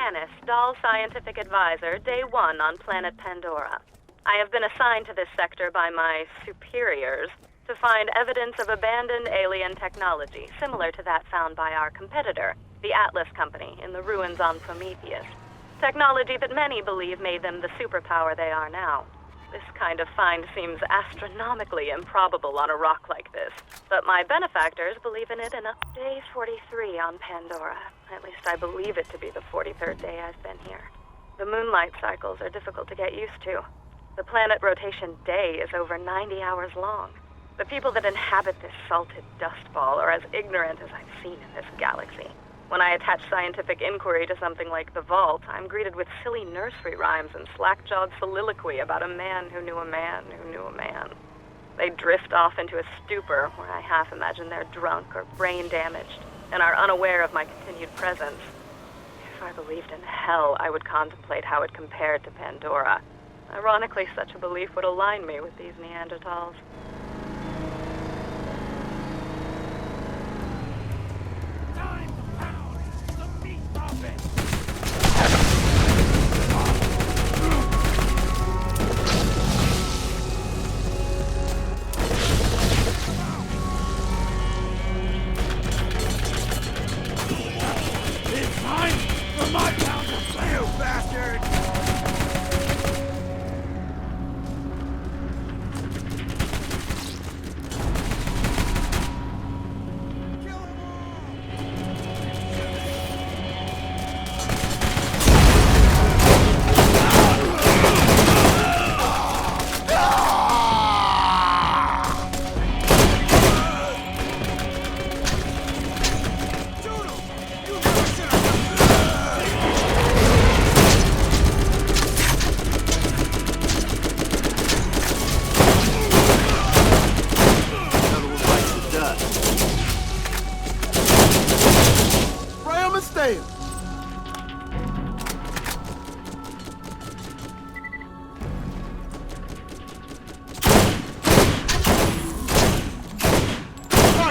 Canis, Dahl Scientific Advisor, Day 1 on planet Pandora. I have been assigned to this sector by my superiors to find evidence of abandoned alien technology, similar to that found by our competitor, the Atlas Company, in the ruins on Prometheus. Technology that many believe made them the superpower they are now. This kind of find seems astronomically improbable on a rock like this, but my benefactors believe in it enough. Day 43 on Pandora. At least I believe it to be the 43rd day I've been here. The moonlight cycles are difficult to get used to. The planet rotation day is over 90 hours long. The people that inhabit this salted dust ball are as ignorant as I've seen in this galaxy. When I attach scientific inquiry to something like the Vault, I'm greeted with silly nursery rhymes and slack-jawed soliloquy about a man who knew a man who knew a man. They drift off into a stupor where I half imagine they're drunk or brain damaged and are unaware of my continued presence. If I believed in hell, I would contemplate how it compared to Pandora. Ironically, such a belief would align me with these Neanderthals.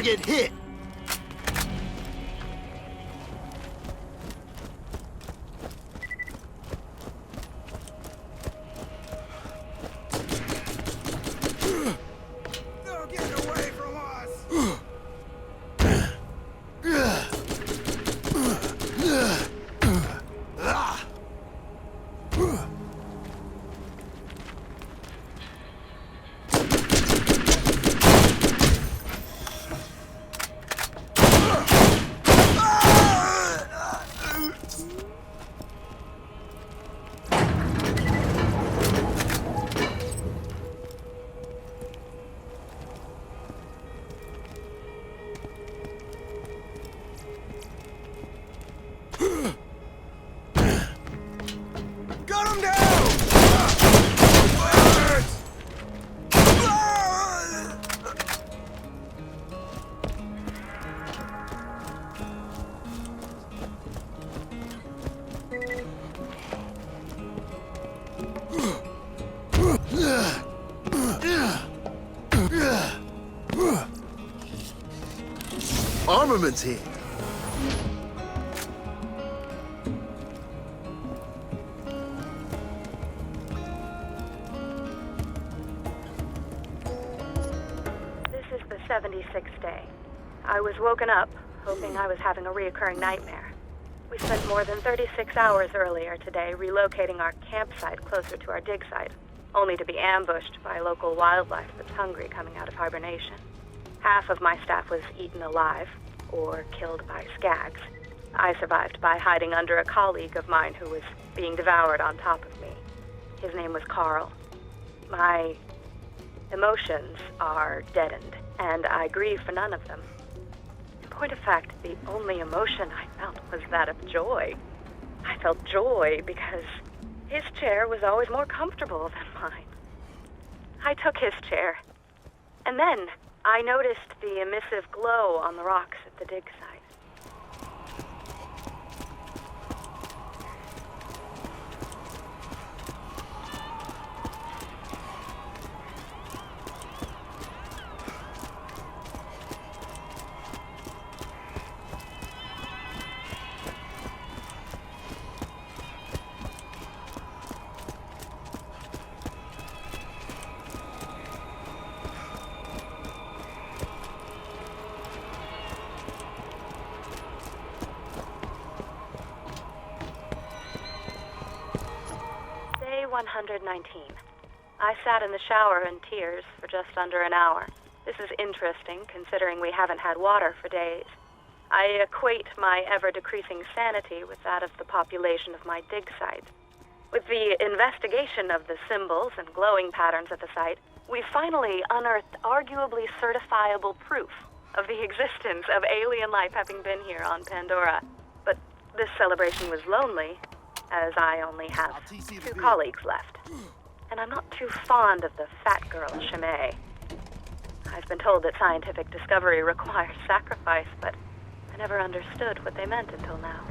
Target hit! Armaments here. This is the 76th day. I was woken up, hoping I was having a reoccurring nightmare. We spent more than 36 hours earlier today relocating our campsite closer to our dig site, only to be ambushed by local wildlife that's hungry coming out of hibernation. Half of my staff was eaten alive, or killed by skags. I survived by hiding under a colleague of mine who was being devoured on top of me. His name was Carl. My emotions are deadened, and I grieve for none of them. In point of fact, the only emotion I felt was that of joy. I felt joy because his chair was always more comfortable than mine. I took his chair, and then I noticed the emissive glow on the rocks at the dig site. 119. I sat in the shower in tears for just under an hour. This is interesting, considering we haven't had water for days. I equate my ever-decreasing sanity with that of the population of my dig site. With the investigation of the symbols and glowing patterns at the site, we finally unearthed arguably certifiable proof of the existence of alien life having been here on Pandora. But this celebration was lonely, as I only have 2 colleagues left. And I'm not too fond of the fat girl, Chimay. I've been told that scientific discovery requires sacrifice, but I never understood what they meant until now.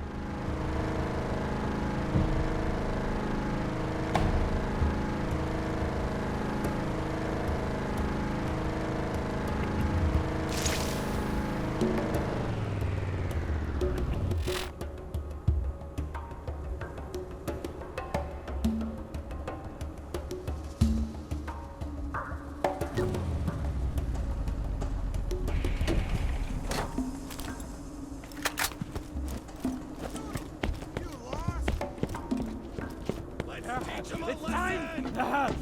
It's time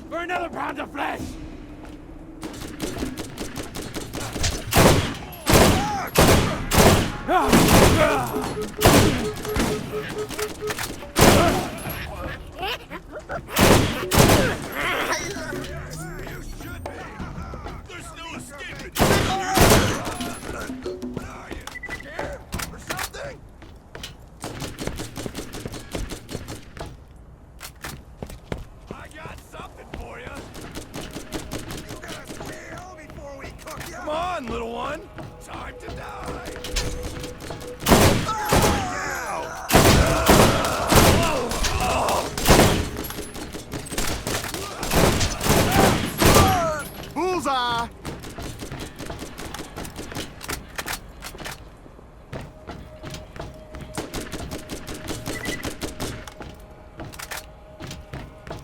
for another pound of flesh! There's no escaping. Scared or something? I got something for you. You gotta squeal before we cook you. Come on, little one. Time to die. Bullseye!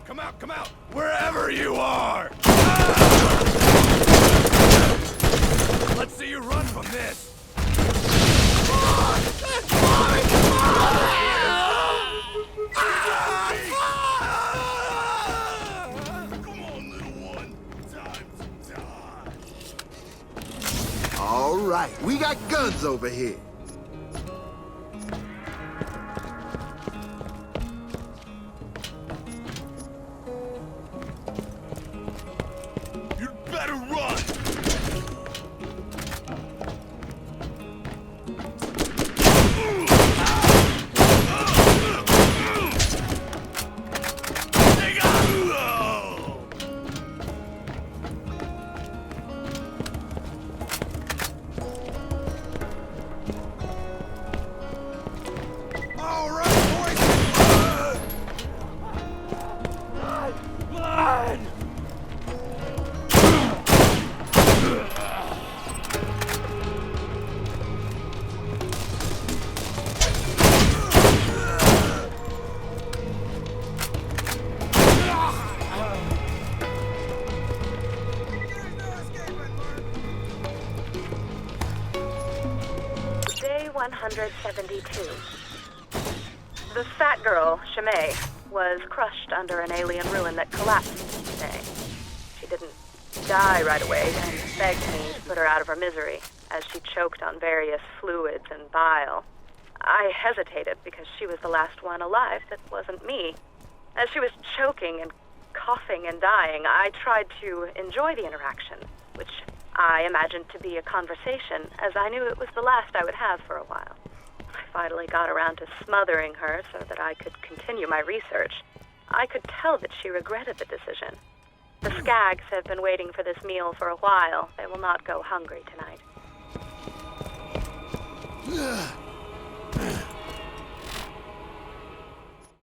Come out, wherever you are! Let's see you run from this! Come on, little one. Time to die. All right, we got guns over here. You'd better run! All right, boys! Blood! Day 172. The fat girl, Chimay, was crushed under an alien ruin that collapsed today. She didn't die right away and begged me to put her out of her misery as she choked on various fluids and bile. I hesitated because she was the last one alive that wasn't me. As she was choking and coughing and dying, I tried to enjoy the interaction, which I imagined to be a conversation, as I knew it was the last I would have for a while. I finally got around to smothering her so that I could continue my research. I could tell that she regretted the decision. The skags have been waiting for this meal for a while. They will not go hungry tonight.